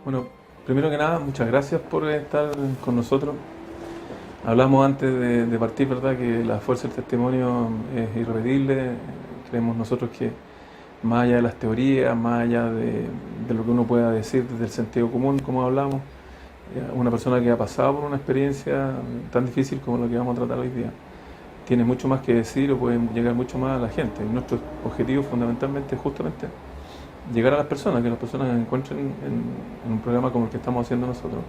Bueno, primero que nada, muchas gracias por estar con nosotros. Hablamos antes de partir, ¿verdad?, que la fuerza del testimonio es irrepetible. Creemos nosotros que más allá de las teorías, más allá de lo que uno pueda decir desde el sentido común, como hablamos, una persona que ha pasado por una experiencia tan difícil como la que vamos a tratar hoy día, tiene mucho más que decir o puede llegar mucho más a la gente. Y nuestro objetivo fundamentalmente es justamente llegar a las personas, que las personas encuentren en un programa como el que estamos haciendo nosotros,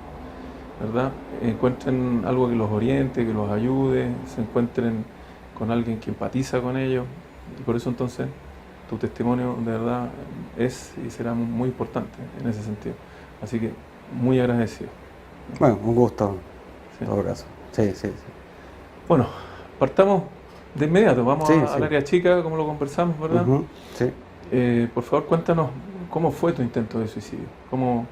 ¿verdad? Encuentren algo que los oriente, que los ayude, se encuentren con alguien que empatiza con ellos. Y por eso entonces tu testimonio de verdad es y será muy importante en ese sentido. Así que muy agradecido. Bueno, un gusto, Sí. en todo caso. Sí, sí, sí. Bueno, partamos de inmediato, vamos Sí, al sí. área chica, como lo conversamos, ¿verdad? Ujú, sí. Por favor, cuéntanos cómo fue tu intento de suicidio, cómo,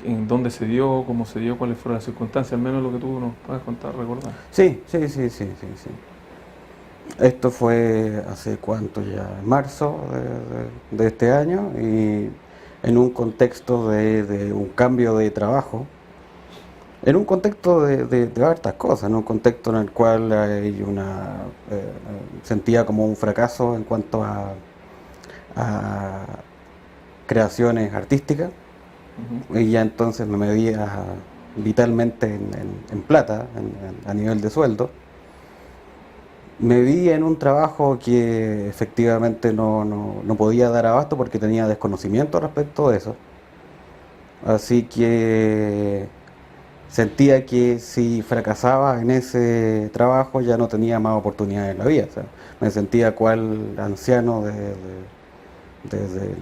en dónde se dio, cómo se dio, cuáles fueron las circunstancias, al menos lo que tú nos puedas contar, recordar. Sí, sí, sí, sí, sí, sí. Esto fue hace cuánto ya, en marzo de este año, y en un contexto de un cambio de trabajo, en un contexto de hartas cosas, en un contexto en el cual hay sentía como un fracaso en cuanto a creaciones artísticas. Ujú. Y ya entonces me medía vitalmente en plata, a nivel de sueldo. Me vi en un trabajo que efectivamente no podía dar abasto porque tenía desconocimiento respecto de eso. Así que sentía que si fracasaba en ese trabajo ya no tenía más oportunidades en la vida. O sea, me sentía cual anciano de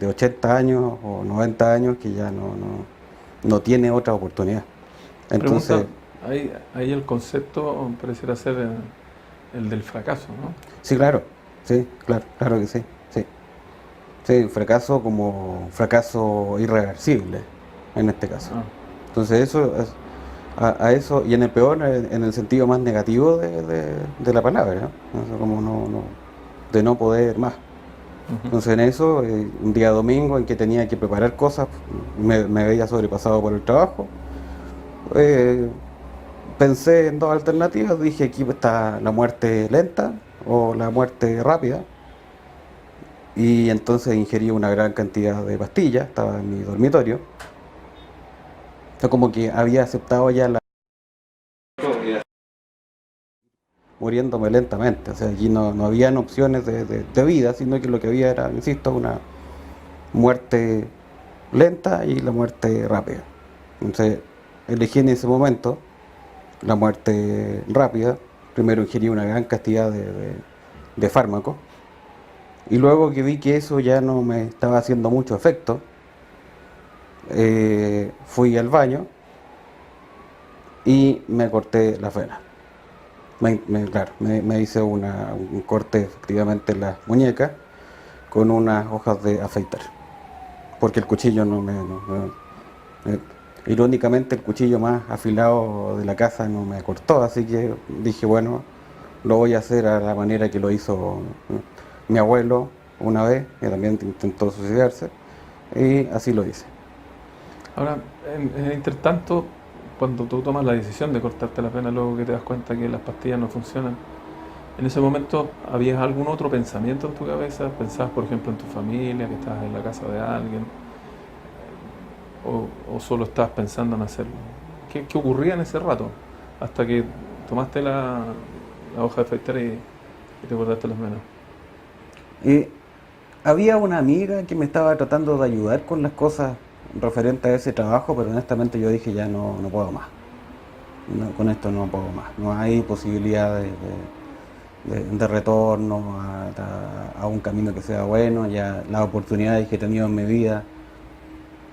80 años o 90 años que ya no tiene otra oportunidad. Pregunta, Entonces, ahí el concepto pareciera ser el del fracaso, ¿no? sí, claro, sí, claro, claro que sí, sí. Sí, fracaso como fracaso irreversible en este caso. Ah, Entonces a eso, y en el peor, en el sentido más negativo de la palabra, ¿no? Eso como de no poder más. ujú. Entonces en eso, un día domingo en que tenía que preparar cosas, me veía sobrepasado por el trabajo. eh, Pensé en dos alternativas, dije aquí está la muerte lenta o la muerte rápida, y entonces ingerí una gran cantidad de pastillas, estaba en mi dormitorio, o sea, como que había aceptado ya muriéndome lentamente, o sea, allí no habían opciones de vida, sino que lo que había era, insisto, una muerte lenta y la muerte rápida. Entonces elegí en ese momento la muerte rápida. Primero ingerí una gran cantidad de fármacos, y luego que vi que eso ya no me estaba haciendo mucho efecto, fui al baño y me corté las venas. Claro, me hice un corte efectivamente en las muñecas con unas hojas de afeitar, porque el cuchillo eh, irónicamente el cuchillo más afilado de la casa no me cortó, así que dije, bueno, lo voy a hacer a la manera que lo hizo mi abuelo una vez, que también intentó suicidarse, y así lo hice. Ahora, en el intertanto, cuando tú tomas la decisión de cortarte las venas, luego que te das cuenta que las pastillas no funcionan, en ese momento, ¿habías algún otro pensamiento en tu cabeza? ¿Pensabas, por ejemplo, en tu familia, que estabas en la casa de alguien? ¿O solo estabas pensando en hacerlo? ¿Qué ocurría en ese rato? Hasta que tomaste la hoja de afeitar y te cortaste las venas. Y había una amiga que me estaba tratando de ayudar con las cosas referentes a ese trabajo, pero honestamente yo dije ya no puedo más. Con esto no puedo más. No hay posibilidad de retorno a un camino que sea bueno. Ya las oportunidades que he tenido en mi vida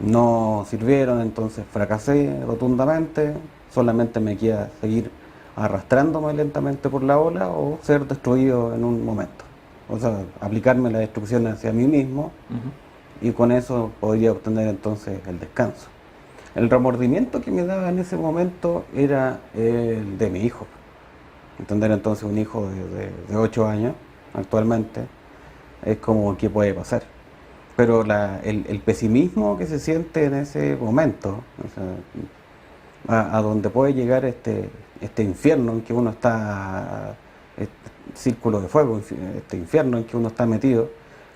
no sirvieron, entonces fracasé rotundamente. Solamente me queda seguir arrastrándome lentamente por la ola o ser destruido en un momento. O sea, aplicarme la destrucción hacia mí mismo, Ujú. y con eso podría obtener entonces el descanso. El remordimiento que me daba en ese momento era el de mi hijo. Entender entonces un hijo de 8 años actualmente es como qué puede pasar. Pero el pesimismo que se siente en ese momento, o sea, a donde puede llegar este infierno en que uno está, este círculo de fuego, este infierno en que uno está metido,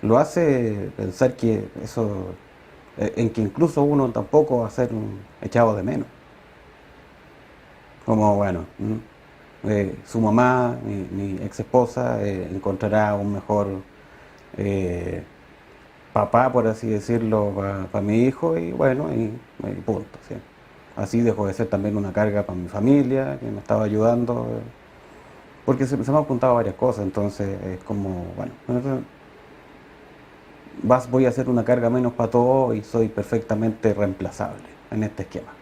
lo hace pensar que eso, en que incluso uno tampoco va a ser un echado de menos. Como, bueno, su mamá, mi ex esposa, encontrará un mejor eh, papá, por así decirlo, para mi hijo, y bueno, y punto, ¿sí? Así dejó de ser también una carga para mi familia, que me estaba ayudando, porque se me han apuntado varias cosas, entonces es como, bueno, voy a hacer una carga menos para todo y soy perfectamente reemplazable en este esquema.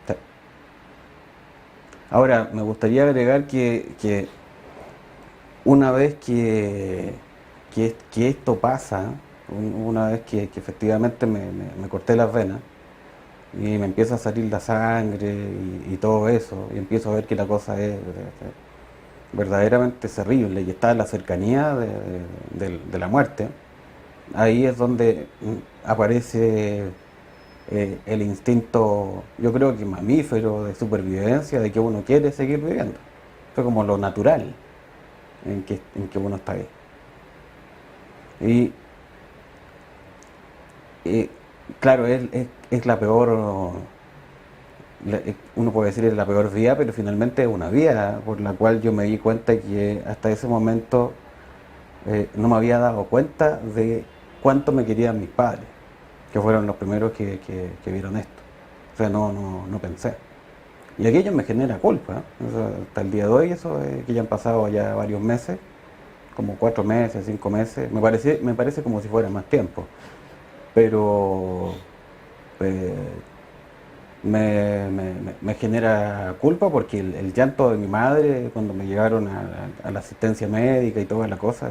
Sí. Ahora, me gustaría agregar que una vez que esto pasa, una vez que efectivamente me corté las venas y me empieza a salir la sangre y todo eso, y empiezo a ver que la cosa es verdaderamente terrible y está en la cercanía de la muerte, ahí es donde aparece el instinto, yo creo que mamífero, de supervivencia, de que uno quiere seguir viviendo. Fue como lo natural en que uno está ahí. Y eh, claro, es la peor, uno puede decir es la peor vía, pero finalmente es una vía por la cual yo me di cuenta que hasta ese momento no me había dado cuenta de cuánto me querían mis padres, que fueron los primeros que vieron esto. O sea, no pensé. Y aquello me genera culpa, ¿eh? O sea, hasta el día de hoy, eso que ya han pasado ya varios meses, como 4 meses, 5 meses, me parece como si fuera más tiempo. Pero eh, me genera culpa porque el llanto de mi madre cuando me llevaron a la asistencia médica y toda la cosa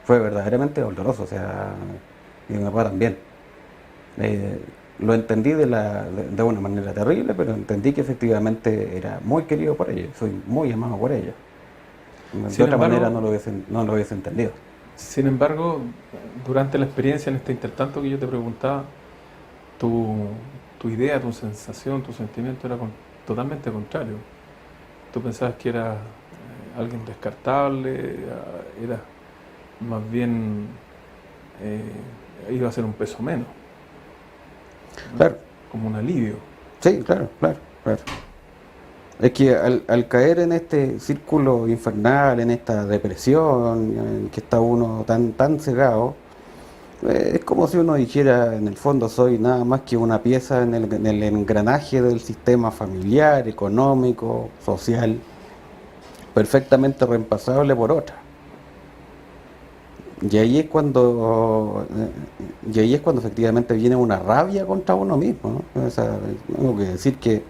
fue verdaderamente doloroso, o sea, y mi papá también. Lo entendí de una manera terrible, pero entendí que efectivamente era muy querido por ella, soy muy amado por ella. De Sin otra manera embargo, no lo hubiese entendido. sin embargo, durante la experiencia en este intertanto que yo te preguntaba, tu, tu idea, tu sensación, tu sentimiento era totalmente contrario. Tú pensabas que era alguien descartable, era más bien iba a ser un peso menos, ¿no? Claro, Como un alivio. sí, claro, claro, claro. Es que al caer en este círculo infernal, en esta depresión, en que está uno tan cegado, es como si uno dijera, en el fondo soy nada más que una pieza en el engranaje del sistema familiar, económico, social, perfectamente reemplazable por otra. Y ahí es cuando efectivamente viene una rabia contra uno mismo, ¿no? O sea, tengo que decir que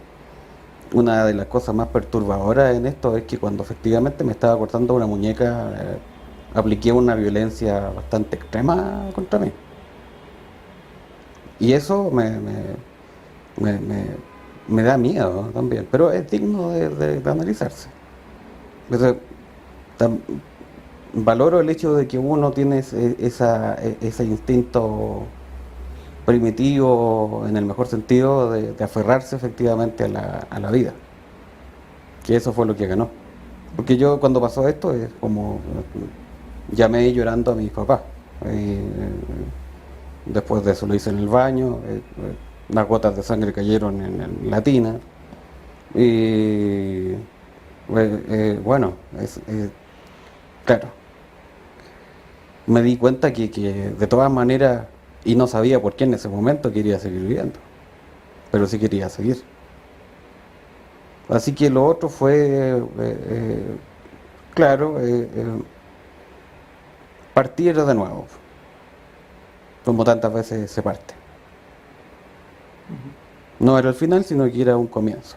una de las cosas más perturbadoras en esto es que cuando efectivamente me estaba cortando una muñeca, apliqué una violencia bastante extrema contra mí. Y eso me- me- me da miedo, ¿no? También, pero es digno de analizarse. O sea, tam- valoro el hecho de que uno tiene ese instinto primitivo, en el mejor sentido, de aferrarse efectivamente a la vida, que eso fue lo que ganó. Porque yo cuando pasó esto es como llamé llorando a mis papás. Después de eso lo hice en el baño, las gotas de sangre cayeron en la tina. Y bueno, claro, me di cuenta que de todas maneras, y no sabía por qué en ese momento quería seguir viviendo, pero sí quería seguir. Así que lo otro fue, claro, partir de nuevo, como tantas veces se parte. No era el final, sino que era un comienzo.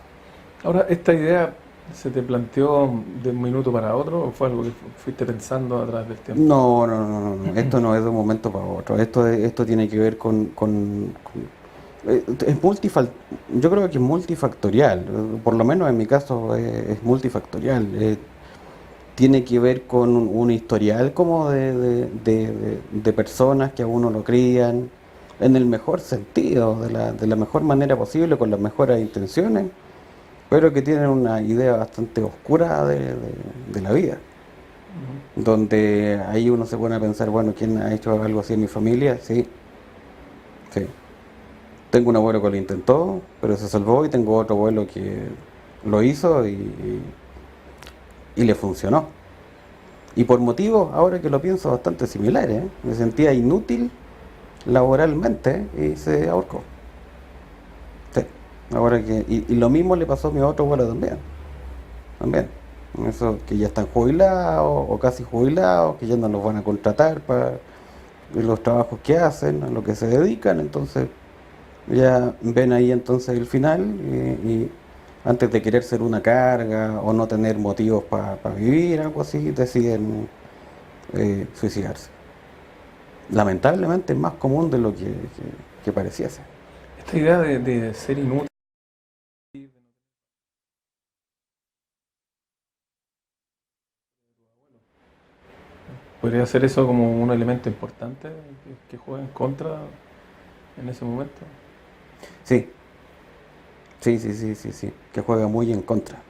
Ahora, ¿esta idea se te planteó de un minuto para otro o fue algo que fuiste pensando a través del tiempo? No. Esto no es de un momento para otro. Esto tiene que ver es yo creo que es multifactorial. Por lo menos en mi caso es multifactorial. tiene que ver con un historial como de personas que a uno lo crían en el mejor sentido, de la mejor manera posible, con las mejores intenciones, pero que tienen una idea bastante oscura de la vida, Ujú. donde ahí uno se pone a pensar, bueno, ¿quién ha hecho algo así en mi familia? Sí, sí. Tengo un abuelo que lo intentó, pero se salvó, y tengo otro abuelo que lo hizo y le funcionó. Y por motivos, ahora que lo pienso, bastante similares, ¿eh? Me sentía inútil laboralmente y se ahorcó. Sí. Ahora y lo mismo le pasó a mi otro abuelo también. También. Eso que ya están jubilados o casi jubilados, que ya no los van a contratar para los trabajos que hacen, a lo que se dedican. Entonces ya ven ahí entonces el final, y antes de querer ser una carga o no tener motivos para vivir, algo así, deciden suicidarse. Lamentablemente es más común de lo que pareciese. Esta idea de ser inútil, ¿podría ser eso como un elemento importante que juega en contra en ese momento? Sí, sí, sí, sí, sí, sí, que juega muy en contra.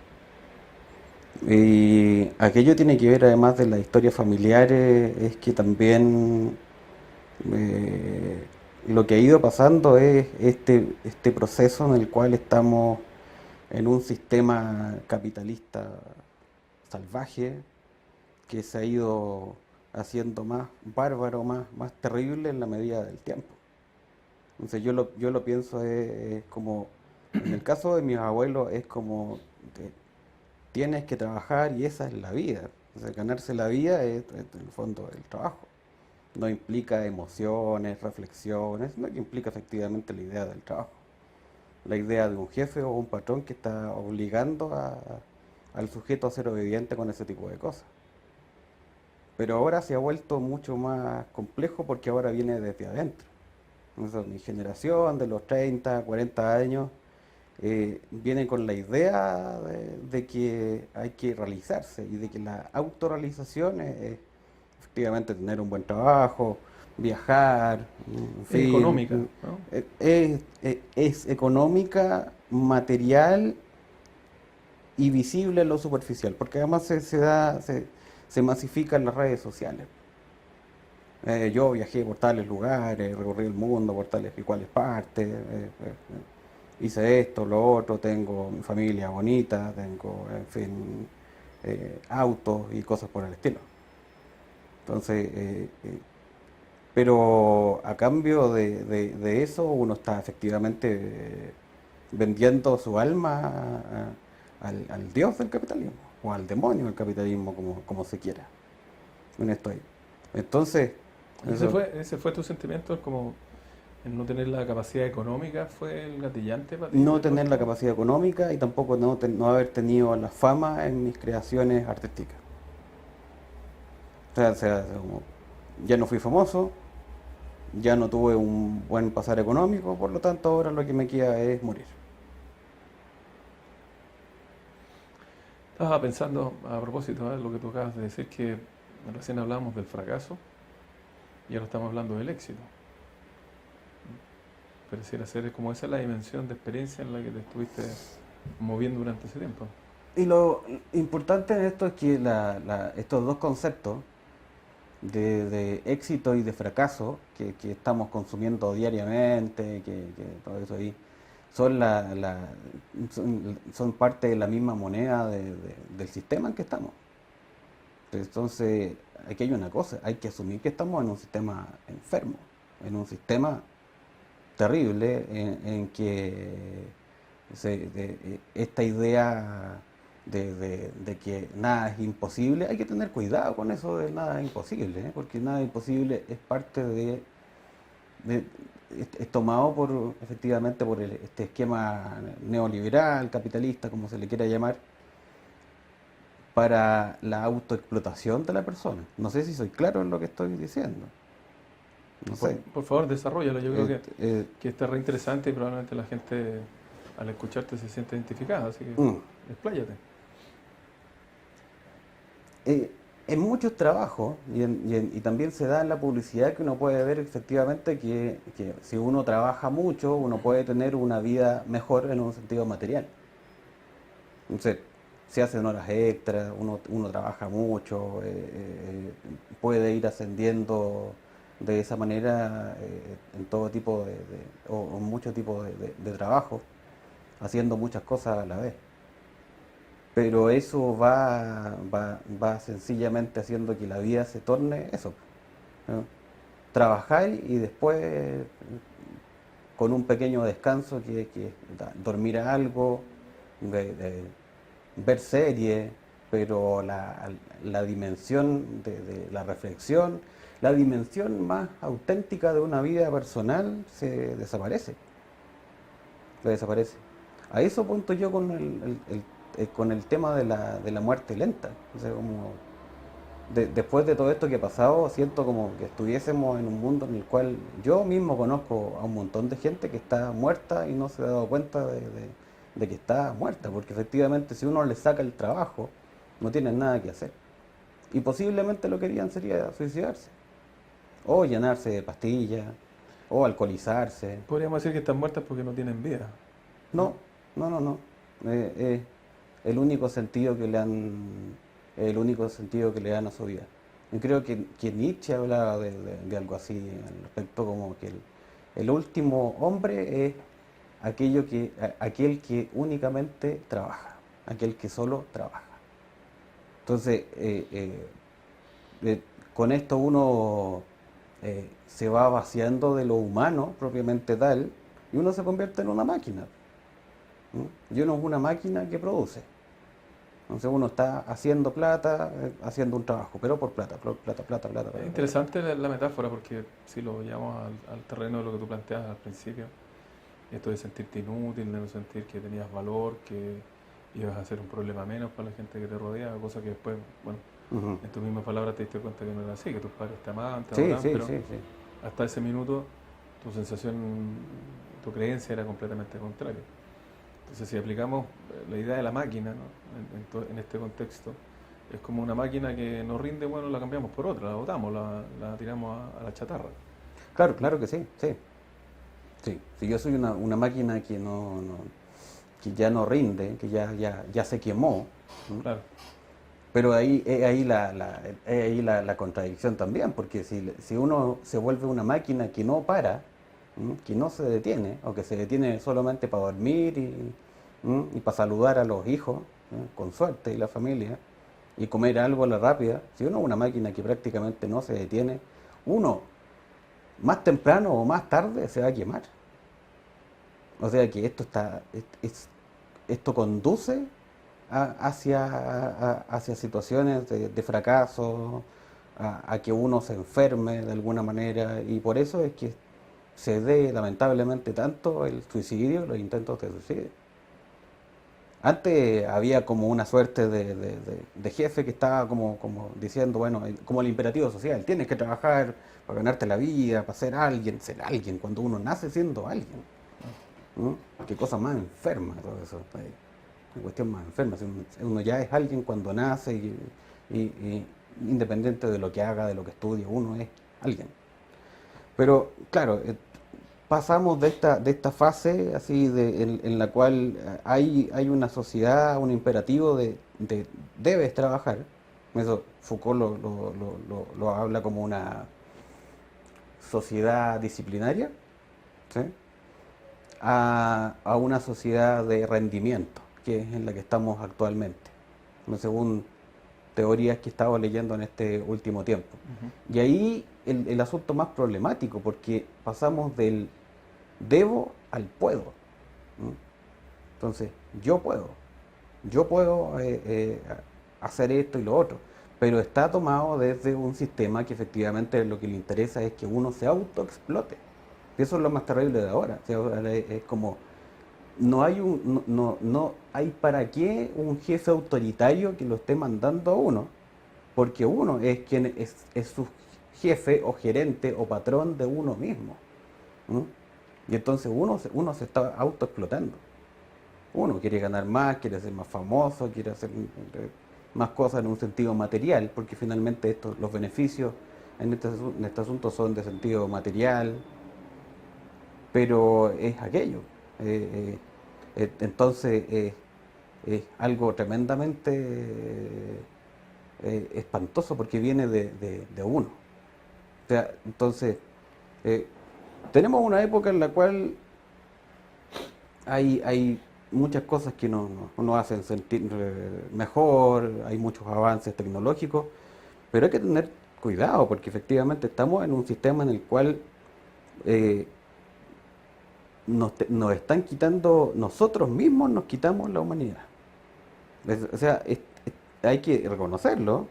Y aquello tiene que ver, además de las historias familiares, es que también eh, lo que ha ido pasando es este proceso en el cual estamos en un sistema capitalista salvaje, que se ha ido haciendo más bárbaro, más terrible en la medida del tiempo. Entonces yo lo pienso es como, en el caso de mis abuelos, es como te- tienes que trabajar y esa es la vida. O sea, ganarse la vida es en el fondo el trabajo. No implica emociones, reflexiones, sino que implica efectivamente la idea del trabajo. La idea de un jefe o un patrón que está obligando al sujeto a ser obediente con ese tipo de cosas. Pero ahora se ha vuelto mucho más complejo porque ahora viene desde adentro. O sea, mi generación de los 30, 40 años viene con la idea de que hay que realizarse y de que la autorrealización es efectivamente tener un buen trabajo, viajar, en Es fin, económica, ¿no? es económica, material y visible en lo superficial, porque además se masifica en las redes sociales. Yo viajé por tales lugares, recorrí el mundo por tales y cuales partes, hice esto, lo otro, tengo mi familia bonita, tengo, en fin, autos y cosas por el estilo. Entonces, pero a cambio de eso uno está efectivamente vendiendo su alma al dios del capitalismo, o al demonio del capitalismo, como se quiera. En esto ahí. Entonces, ¿Y eso, ese fue tu sentimiento, como el no tener la capacidad económica fue el gatillante para ti no de todo tener la esto? capacidad económica y tampoco no haber tenido la fama en mis creaciones artísticas. Como ya no fui famoso, ya no tuve un buen pasar económico, por lo tanto ahora lo que me queda es morir. Estaba pensando a propósito de lo que tú acabas de decir, que recién hablábamos del fracaso y ahora estamos hablando del éxito. Pareciera ser como esa la dimensión de experiencia en la que te estuviste moviendo durante ese tiempo. Y lo importante en esto es que estos dos conceptos de éxito y de fracaso que estamos consumiendo diariamente, que todo eso ahí, son, son parte de la misma moneda del sistema en que estamos. Entonces, aquí hay una cosa, hay que asumir que estamos en un sistema enfermo, en un sistema terrible en que esta idea de que nada es imposible, hay que tener cuidado con eso de nada es imposible, ¿eh? Porque nada es imposible es parte de- es tomado efectivamente por este esquema neoliberal, capitalista, como se le quiera llamar, para la autoexplotación de la persona. No sé si soy claro en lo que estoy diciendo. No sé. Por favor, desarrollalo. Yo creo Eh, eh, que está re interesante y probablemente la gente al escucharte se siente identificada, así que mm. expláyate. En muchos trabajos, y también se da en la publicidad que uno puede ver efectivamente que si uno trabaja mucho, uno puede tener una vida mejor en un sentido material. Entonces, se hacen horas extras, uno trabaja mucho, puede ir ascendiendo de esa manera en todo tipo o en muchos tipos de trabajo, haciendo muchas cosas a la vez. Pero eso va sencillamente haciendo que la vida se torne eso, ¿no? Trabajar y después con un pequeño descanso dormir algo, de ver series, pero la dimensión de la reflexión, la dimensión más auténtica de una vida personal se desaparece, se desaparece. A eso apunto yo con el tema de la muerte lenta. O sea, como después de todo esto que ha pasado, siento como que estuviésemos en un mundo en el cual yo mismo conozco a un montón de gente que está muerta y no se ha dado cuenta de que está muerta, porque efectivamente si uno le saca el trabajo, no tienen nada que hacer. Y posiblemente lo que querían sería suicidarse, o llenarse de pastillas, o alcoholizarse. Podríamos decir que están muertas porque no tienen vida, ¿no? No, no. Eh, el único sentido que le han, el único sentido que le dan a su vida. Yo creo que Nietzsche hablaba de algo así al respecto, como que el último hombre es aquel que únicamente trabaja, aquel que solo trabaja. Entonces, con esto uno se va vaciando de lo humano propiamente tal y uno se convierte en una máquina. ¿No? Y uno es una máquina que produce. Entonces uno está haciendo plata, haciendo un trabajo, pero por plata, plata. Es interesante la metáfora porque si lo llevamos al terreno de lo que tú planteas al principio, esto de sentirte inútil, de no sentir que tenías valor, que ibas a ser un problema menos para la gente que te rodea, cosa que después, bueno, Ujú. en tus mismas palabras te diste cuenta que no era así, que tus padres te amaban, te Sí, adoraban, sí, pero sí, sí. hasta ese minuto tu sensación, tu creencia era completamente contraria. Entonces, si aplicamos la idea de la máquina, ¿no? En este contexto, es como una máquina que nos rinde, bueno, la cambiamos por otra, la botamos, la tiramos a la chatarra. Claro, claro que sí, sí. Sí, si yo soy una máquina que que ya no rinde, que ya se quemó, ¿no? Claro, Pero ahí es ahí la contradicción también, porque si uno se vuelve una máquina que no para, ¿no? Que no se detiene, o que se detiene solamente para dormir ¿no? Y para saludar a los hijos, ¿no? Con suerte y la familia, y comer algo a la rápida, si uno es una máquina que prácticamente no se detiene, uno más temprano o más tarde se va a quemar. O sea que esto conduce hacia situaciones de fracaso, a que uno se enferme de alguna manera, y por eso es que se dé lamentablemente tanto el suicidio, los intentos de suicidio. Antes había como una suerte de jefe que estaba como diciendo, bueno, como el imperativo social, tienes que trabajar para ganarte la vida, para ser alguien, cuando uno nace siendo alguien. ¿No? Qué cosa más enferma todo eso. Una cuestión más enferma. Si uno ya es alguien cuando nace y independiente de lo que haga, de lo que estudie, uno es alguien. Pero claro, pasamos de esta fase así en la cual hay una sociedad, un imperativo de debes trabajar. Eso Foucault lo habla como una sociedad disciplinaria, ¿sí? A una sociedad de rendimiento, que es en la que estamos actualmente, ¿no? Según teorías que he estado leyendo en este último tiempo. ujú, Y ahí el asunto más problemático, porque pasamos del debo al puedo, ¿no? Entonces, yo puedo hacer esto y lo otro, pero está tomado desde un sistema que efectivamente lo que le interesa es que uno se autoexplote. Y eso es lo más terrible de ahora. O sea, ahora es como, no hay para qué un jefe autoritario que lo esté mandando a uno, porque uno es quien es su jefe o gerente o patrón de uno mismo, ¿no? Y entonces uno se está autoexplotando. Uno quiere ganar más, quiere ser más famoso, quiere hacer... más cosas en un sentido material, porque finalmente los beneficios en este asunto son de sentido material, pero es aquello. Entonces es algo tremendamente espantoso porque viene de uno. O sea, entonces, eh, tenemos una época en la cual hay muchas cosas que nos hacen sentir mejor, hay muchos avances tecnológicos, pero hay que tener cuidado porque efectivamente estamos en un sistema en el cual eh, nos están quitando, nosotros mismos nos quitamos la humanidad. O sea, hay que reconocerlo,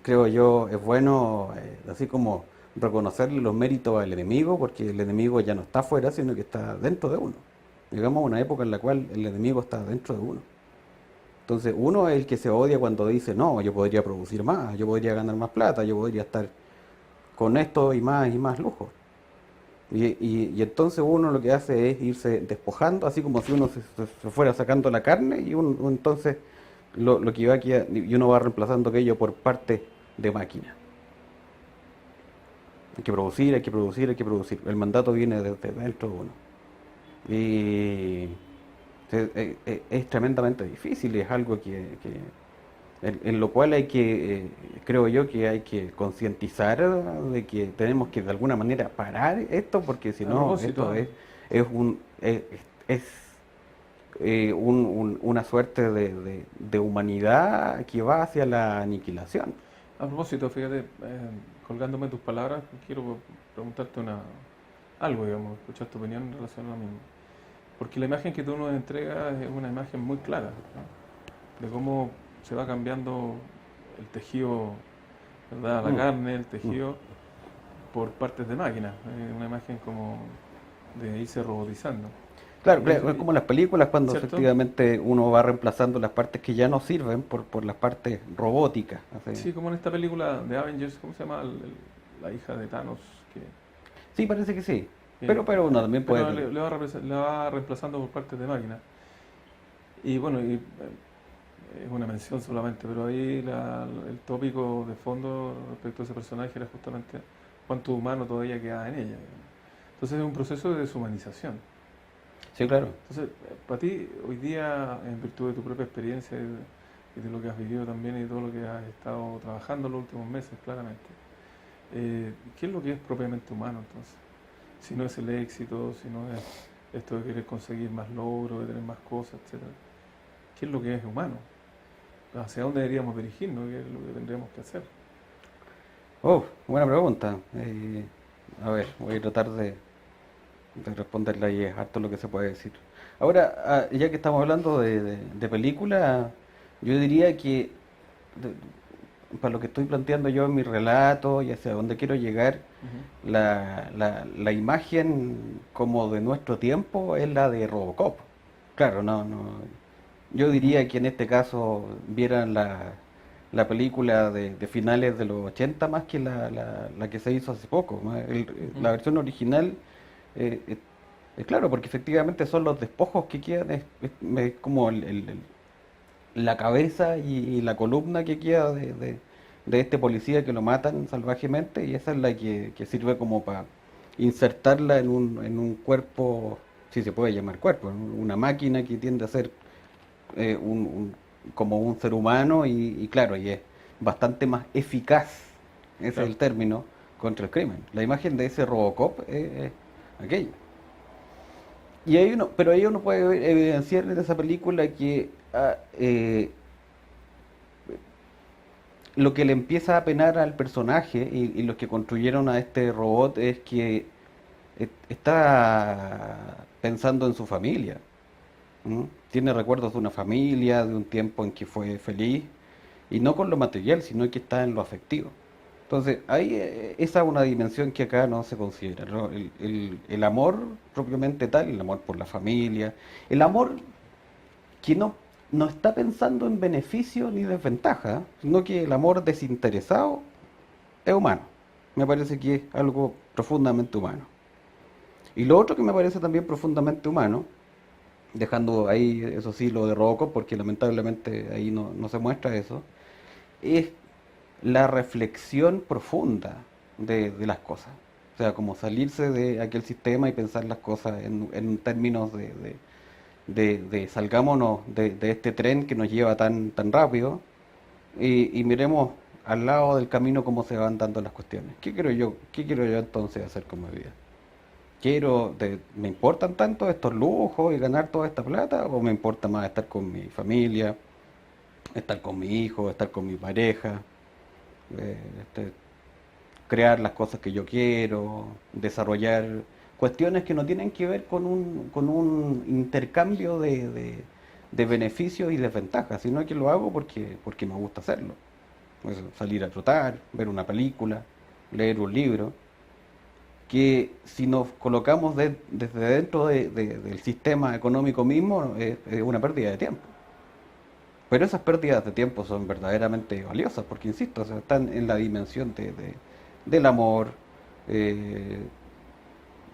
creo yo, es bueno, así como reconocerle los méritos al enemigo, porque el enemigo ya no está afuera, sino que está dentro de uno. Llegamos a una época en la cual el enemigo está dentro de uno. Entonces, uno es el que se odia cuando dice, no, yo podría producir más, yo podría ganar más plata, yo podría estar con esto y más lujo. Y entonces uno lo que hace es irse despojando, así como si uno se fuera sacando la carne y entonces lo que va aquí y uno va reemplazando aquello por parte de máquina. Hay que producir, hay que producir, hay que producir. El mandato viene desde dentro de uno. Y es tremendamente difícil, es algo en lo cual hay que, creo yo que hay que concientizar de que tenemos que de alguna manera parar esto, porque si A no, propósito, es un, es, una suerte de humanidad que va hacia la aniquilación. a propósito, fíjate, colgándome tus palabras, quiero preguntarte algo, digamos, escuchar tu opinión en relación a lo mismo. Porque la imagen que tú nos entregas es una imagen muy clara, ¿no? De cómo se va cambiando el tejido, ¿verdad? La Mm, carne, el mm. tejido, por partes de máquina. Una imagen como de irse robotizando. Claro, Y eso, claro, es como las películas cuando ¿cierto? efectivamente uno va reemplazando las partes que ya no sirven por las partes robóticas. Así. Sí, como en esta película de Avengers, ¿cómo se llama? La hija de Thanos, que, Sí, parece que sí. que- Pero uno también puede pero tener. le va reemplazando por partes de máquina. Y bueno, es una mención solamente, pero ahí el tópico de fondo respecto a ese personaje era justamente cuánto humano todavía queda en ella, digamos. Entonces es un proceso de deshumanización. Sí, claro. Entonces, para ti, hoy día, en virtud de tu propia experiencia y de lo que has vivido también y todo lo que has estado trabajando en los últimos meses, claramente, ¿qué es lo que es propiamente humano entonces? Si no es el éxito, si no es esto de querer conseguir más logros, de tener más cosas, etcétera. ¿Qué es lo que es humano? ¿Hacia dónde deberíamos dirigirnos? ¿Qué es lo que tendríamos que hacer? Oh, buena pregunta. A ver, voy a tratar de responderla y es harto lo que se puede decir. Ahora, ya que estamos hablando de película, yo diría que para lo que estoy planteando yo en mi relato y hacia dónde quiero llegar, Ujú. la imagen como de nuestro tiempo es la de Robocop. Claro, yo Ujú. diría que en este caso vieran la película de finales de los 80 más que la que se hizo hace poco. Ujú. La versión original, claro, porque efectivamente son los despojos que quedan, es como la cabeza y la columna que queda de este policía que lo matan salvajemente y esa es la que sirve como para insertarla en un cuerpo, si se puede llamar cuerpo, una máquina que tiende a ser como un ser humano y claro, y es bastante más eficaz, ese es Claro. el término, contra el crimen. La imagen de ese Robocop es aquello. Pero ahí uno puede evidenciar en esa película que lo que le empieza a penar al personaje y los que construyeron a este robot es que está pensando en su familia. ¿M? Tiene recuerdos de una familia, de un tiempo en que fue feliz, y no con lo material, sino que está en lo afectivo. Entonces, ahí esa es una dimensión que acá no se considera, ¿no? El amor propiamente tal, el amor por la familia, el amor que no está pensando en beneficio ni desventaja, sino que el amor desinteresado es humano. Me parece que es algo profundamente humano. Y lo otro que me parece también profundamente humano dejando ahí, eso sí, lo de Robocop, porque lamentablemente ahí no se muestra eso, es la reflexión profunda de las cosas. O sea, como salirse de aquel sistema y pensar las cosas en términos de salgámonos de este tren que nos lleva tan rápido y miremos al lado del camino cómo se van dando las cuestiones. Qué quiero yo entonces hacer con mi vida? ¿Me importan tanto estos lujos y ganar toda esta plata? ¿O me importa más estar con mi familia, estar con mi hijo, estar con mi pareja, eh, este, crear las cosas que yo quiero, desarrollar cuestiones que no tienen que ver con un intercambio de beneficios y desventajas, sino que lo hago porque me gusta hacerlo? Pues, salir a trotar, ver una película, leer un libro, que si nos colocamos desde dentro del sistema económico mismo es una pérdida de tiempo. Pero esas pérdidas de tiempo son verdaderamente valiosas, porque insisto, o sea, están en la dimensión del amor, eh,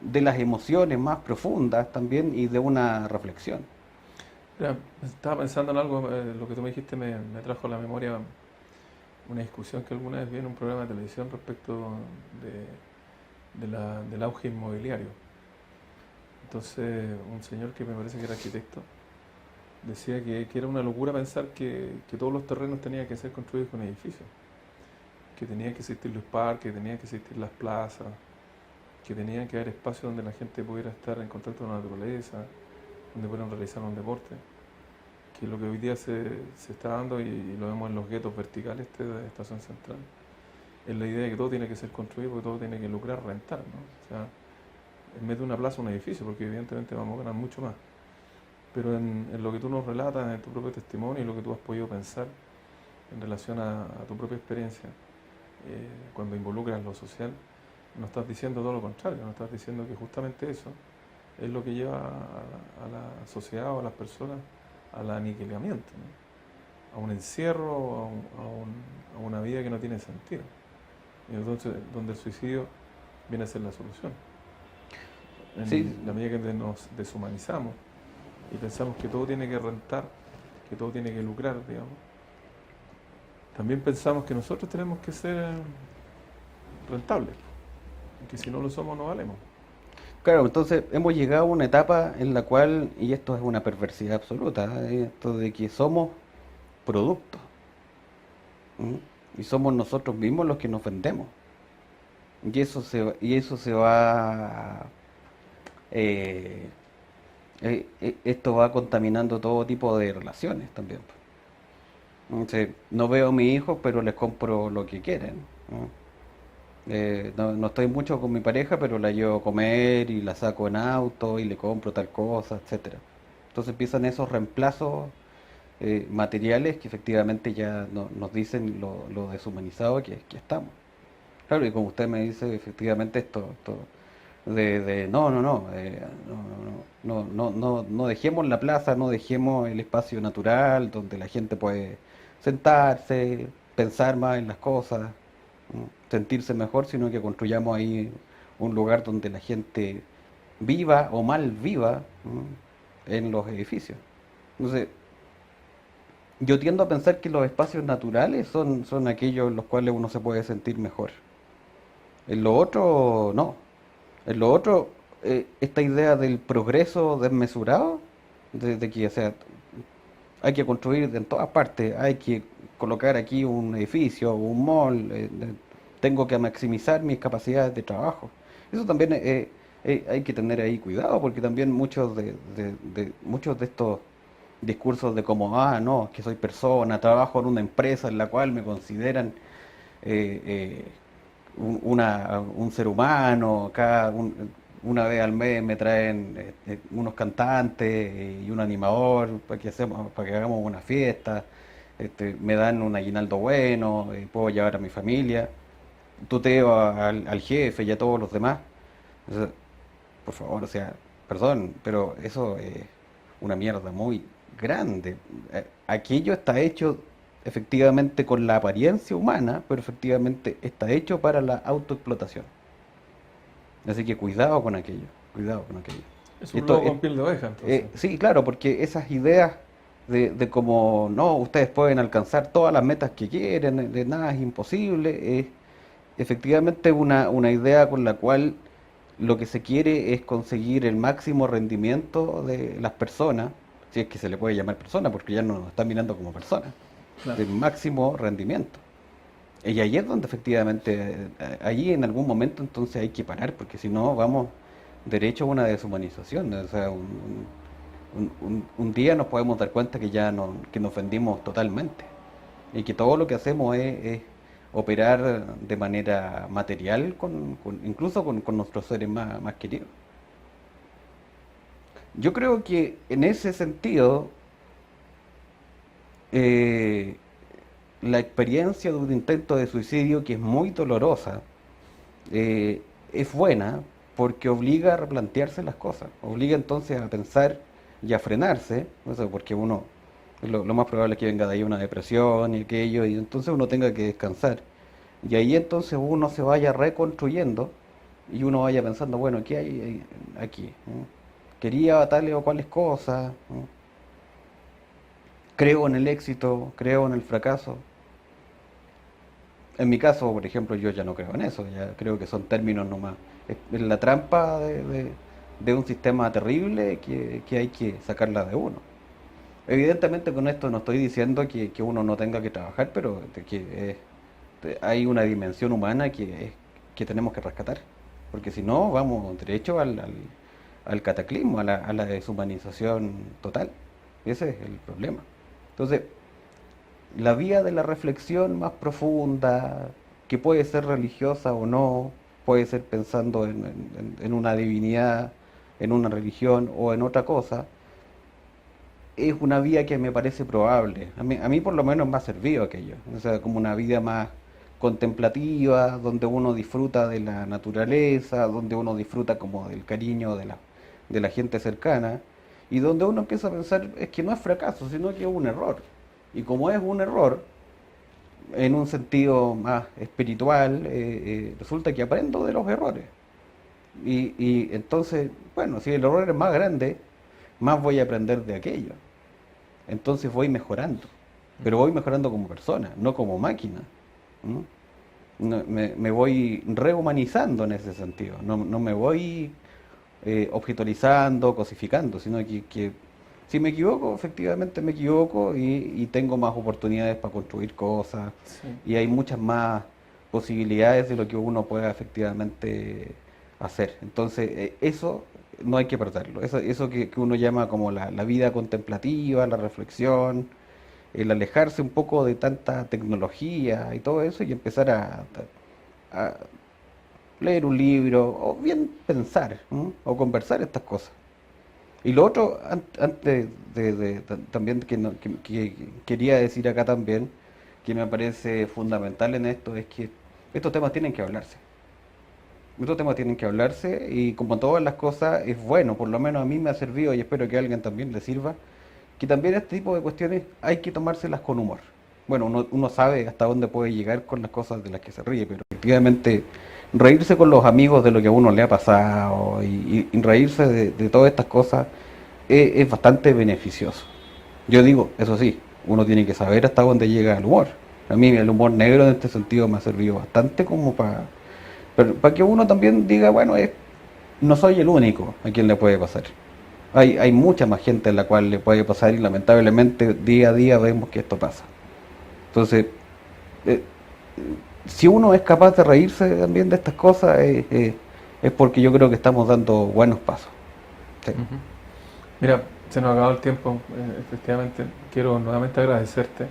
de las emociones más profundas también y de una reflexión. Mira, estaba pensando en algo, lo que tú me dijiste me trajo a la memoria una discusión que alguna vez vi en un programa de televisión respecto del auge inmobiliario. Entonces, un señor que me parece que era arquitecto decía que era una locura pensar que todos los terrenos tenían que ser construidos con edificios, que tenían que existir los parques, que tenían que existir las plazas, que tenían que haber espacios donde la gente pudiera estar en contacto con la naturaleza, donde pudieran realizar un deporte, que es lo que hoy día se está dando y lo vemos en los guetos verticales de Estación Central. Es la idea de que todo tiene que ser construido porque todo tiene que lucrar, rentar, ¿no? O sea, en vez de una plaza, un edificio, porque evidentemente vamos a ganar mucho más. Pero en lo que tú nos relatas, en tu propio testimonio y lo que tú has podido pensar en relación a tu propia experiencia, cuando involucras lo social, nos estás diciendo todo lo contrario, nos estás diciendo que justamente eso es lo que lleva a la sociedad o a las personas al aniquilamiento, ¿no? A un encierro, a una vida que no tiene sentido. Y entonces, donde el suicidio viene a ser la solución. Sí, En la medida que nos deshumanizamos y pensamos que todo tiene que rentar, que todo tiene que lucrar, digamos, también pensamos que nosotros tenemos que ser rentables, que si no lo somos no valemos. claro, entonces hemos llegado a una etapa en la cual, y esto es una perversidad absoluta, esto de que somos productos, ¿m? Y somos nosotros mismos los que nos vendemos. Y eso se va, eh, esto va contaminando todo tipo de relaciones también, pues. Entonces, no veo a mis hijos, pero les compro lo que quieren, ¿no? No estoy mucho con mi pareja, pero la llevo a comer y la saco en auto y le compro tal cosa, etcétera. Entonces empiezan esos reemplazos materiales que efectivamente ya nos dicen lo deshumanizado que estamos. Claro, y como usted me dice, efectivamente esto no dejemos la plaza, no dejemos el espacio natural donde la gente puede sentarse, pensar más en las cosas, ¿no? Sentirse mejor, sino que construyamos ahí un lugar donde la gente viva o mal viva, ¿no? En los edificios. Entonces, yo tiendo a pensar que los espacios naturales son aquellos en los cuales uno se puede sentir mejor. En lo otro, no. En lo otro, esta idea del progreso desmesurado, de que, o sea, hay que construir en todas partes, hay que colocar aquí un edificio, un mall, tengo que maximizar mis capacidades de trabajo. Eso también hay que tener ahí cuidado, porque también muchos de estos discursos de como, no, que soy persona, trabajo en una empresa en la cual me consideran eh, eh, un ser humano, una vez al mes me traen unos cantantes y un animador para que hagamos una fiesta, me dan un aguinaldo bueno, puedo llevar a mi familia, tuteo al jefe y a todos los demás. O sea, por favor, o sea, perdón, pero eso es una mierda muy grande. Aquello está hecho efectivamente con la apariencia humana, pero efectivamente está hecho para la autoexplotación. Así que cuidado con aquello, cuidado con aquello. Es un lobo con piel de oveja, entonces. Sí, claro, porque esas ideas de como, no, ustedes pueden alcanzar todas las metas que quieren, de nada es imposible, es efectivamente una idea con la cual lo que se quiere es conseguir el máximo rendimiento de las personas, si es que se le puede llamar persona, porque ya no nos están mirando como personas, Claro. del máximo rendimiento. Y ahí es donde efectivamente, allí en algún momento entonces hay que parar, porque si no vamos derecho a una deshumanización. O sea, un día nos podemos dar cuenta que ya no, que nos vendimos totalmente y que todo lo que hacemos es operar de manera material, incluso con nuestros seres más queridos. Yo creo que en ese sentido, eh, la experiencia de un intento de suicidio que es muy dolorosa, es buena porque obliga a replantearse las cosas, obliga entonces a pensar y a frenarse, o sea, porque uno, lo más probable es que venga de ahí una depresión y aquello, y entonces uno tenga que descansar. Y ahí entonces uno se vaya reconstruyendo y uno vaya pensando, bueno, ¿qué hay aquí? ¿Quería tales o cuales cosas? ¿Creo en el éxito? ¿Creo en el fracaso? En mi caso, por ejemplo, yo ya no creo en eso, ya creo que son términos nomás. Es la trampa de un sistema terrible que hay que sacarla de uno. Evidentemente con esto no estoy diciendo que uno no tenga que trabajar, pero hay una dimensión humana que tenemos que rescatar. Porque si no, vamos derecho al cataclismo, a la deshumanización total. Ese es el problema. Entonces, la vía de la reflexión más profunda, que puede ser religiosa o no, puede ser pensando en una divinidad, en una religión o en otra cosa, es una vía que me parece probable. A mí por lo menos me ha servido aquello. O sea, como una vida más contemplativa, donde uno disfruta de la naturaleza, donde uno disfruta como del cariño de la gente cercana, y donde uno empieza a pensar es que no es fracaso, sino que es un error. Y como es un error, en un sentido más espiritual, resulta que aprendo de los errores. Y entonces, bueno, si el error es más grande, más voy a aprender de aquello. Entonces voy mejorando, pero voy mejorando como persona, no como máquina. ¿Mm? Me voy rehumanizando en ese sentido, no me voy objetualizando, cosificando, sino que si me equivoco, efectivamente me equivoco y tengo más oportunidades para construir cosas Sí. y hay muchas más posibilidades de lo que uno pueda efectivamente hacer. Entonces, eso no hay que perderlo. Eso que uno llama como la vida contemplativa, la reflexión, el alejarse un poco de tanta tecnología y todo eso y empezar a leer un libro o bien pensar, ¿no? O conversar estas cosas. Y lo otro, antes también que quería decir acá también, que me parece fundamental en esto, es que estos temas tienen que hablarse. Estos temas tienen que hablarse y como todas las cosas es bueno, por lo menos a mí me ha servido y espero que a alguien también le sirva, que también este tipo de cuestiones hay que tomárselas con humor. Bueno, uno sabe hasta dónde puede llegar con las cosas de las que se ríe, pero efectivamente reírse con los amigos de lo que a uno le ha pasado y reírse de todas estas cosas es bastante beneficioso. Yo digo, eso sí, uno tiene que saber hasta dónde llega el humor. A mí el humor negro en este sentido me ha servido bastante como para que uno también diga, bueno, no soy el único a quien le puede pasar. Hay mucha más gente a la cual le puede pasar y lamentablemente día a día vemos que esto pasa. Entonces, eh, si uno es capaz de reírse también de estas cosas, es porque yo creo que estamos dando buenos pasos. Sí. Ujú. Mira, se nos ha acabado el tiempo, efectivamente. Quiero nuevamente agradecerte,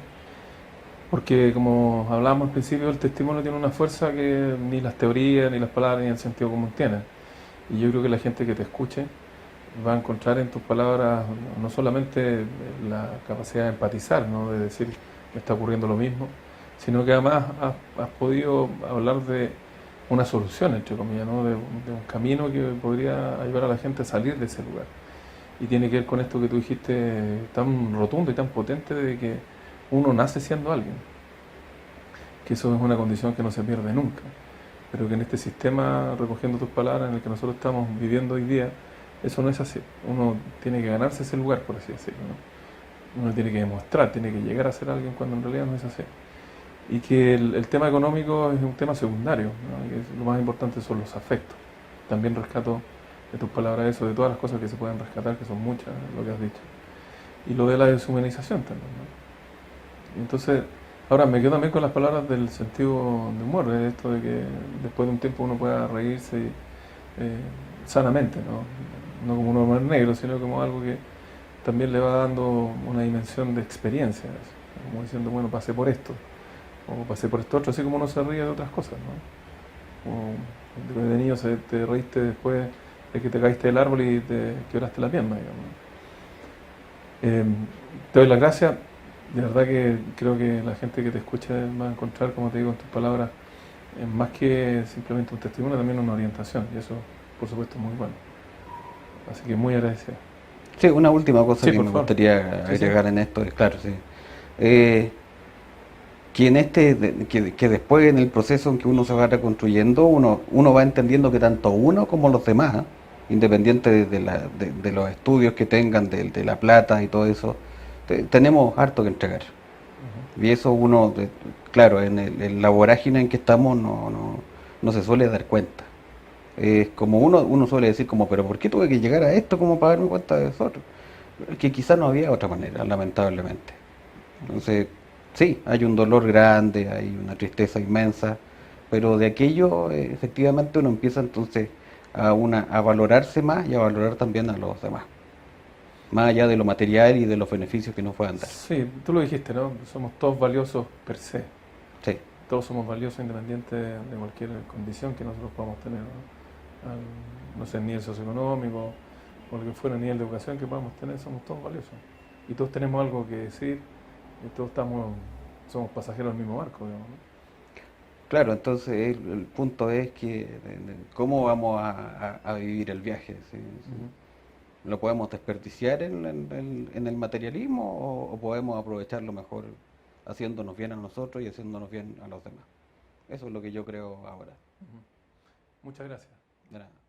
porque como hablábamos al principio, el testimonio tiene una fuerza que ni las teorías, ni las palabras, ni el sentido común tienen. Y yo creo que la gente que te escuche va a encontrar en tus palabras no solamente la capacidad de empatizar, ¿no? De decir, me está ocurriendo lo mismo, sino que además has podido hablar de una solución, entre comillas, ¿no? De un camino que podría ayudar a la gente a salir de ese lugar. Y tiene que ver con esto que tú dijiste tan rotundo y tan potente de que uno nace siendo alguien, que eso es una condición que no se pierde nunca, pero que en este sistema, recogiendo tus palabras, en el que nosotros estamos viviendo hoy día, eso no es así. Uno tiene que ganarse ese lugar, por así decirlo, ¿no? Uno tiene que demostrar, tiene que llegar a ser alguien cuando en realidad no es así. Y que el tema económico es un tema secundario, ¿no? Y que lo más importante son los afectos. También rescato de tus palabras eso, de todas las cosas que se pueden rescatar, que son muchas, lo que has dicho. Y lo de la deshumanización también, ¿no? Entonces, ahora me quedo también con las palabras del sentido de humor, de esto de que después de un tiempo uno pueda reírse sanamente, ¿no? No como un humor negro, sino como algo que también le va dando una dimensión de experiencia, como diciendo, bueno, pasé por esto, o pasé por esto otro, así como uno se ríe de otras cosas, ¿no? Como de niño te reíste después de que te caíste del árbol y te quebraste la pierna, digamos. Te doy las gracias, de verdad que creo que la gente que te escuche va a encontrar, como te digo en tus palabras, más que simplemente un testimonio, también una orientación, y eso por supuesto es muy bueno. Así que muy agradecido. Sí, una última cosa Sí, que por me favor. gustaría Sí, sí. agregar en esto es, claro, sí. Eh, que que después en el proceso en que uno se va reconstruyendo, uno va entendiendo que tanto uno como los demás, independiente de los estudios que tengan, de la plata y todo eso, tenemos harto que entregar. Y eso claro, en la vorágine en que estamos no se suele dar cuenta. Es como uno suele decir como, pero ¿por qué tuve que llegar a esto como para darme cuenta de eso otro? Que quizás no había otra manera, lamentablemente. Entonces, sí, hay un dolor grande, hay una tristeza inmensa, pero de aquello efectivamente uno empieza entonces a valorarse más y a valorar también a los demás, más allá de lo material y de los beneficios que nos puedan dar. Sí, tú lo dijiste, ¿no? Somos todos valiosos per se. Sí, Todos somos valiosos independiente de cualquier condición que nosotros podamos tener, ¿no? No sé, nivel socioeconómico o lo que fuera, nivel de educación que podamos tener, somos todos valiosos. Y todos tenemos algo que decir, y todos somos pasajeros del mismo barco, digamos, ¿no? claro, entonces el punto es que cómo vamos a vivir el viaje. ¿Sí? Ujú. ¿Lo podemos desperdiciar en el materialismo o podemos aprovecharlo mejor haciéndonos bien a nosotros y haciéndonos bien a los demás? Eso es lo que yo creo ahora. Ujú. Muchas gracias. De nada.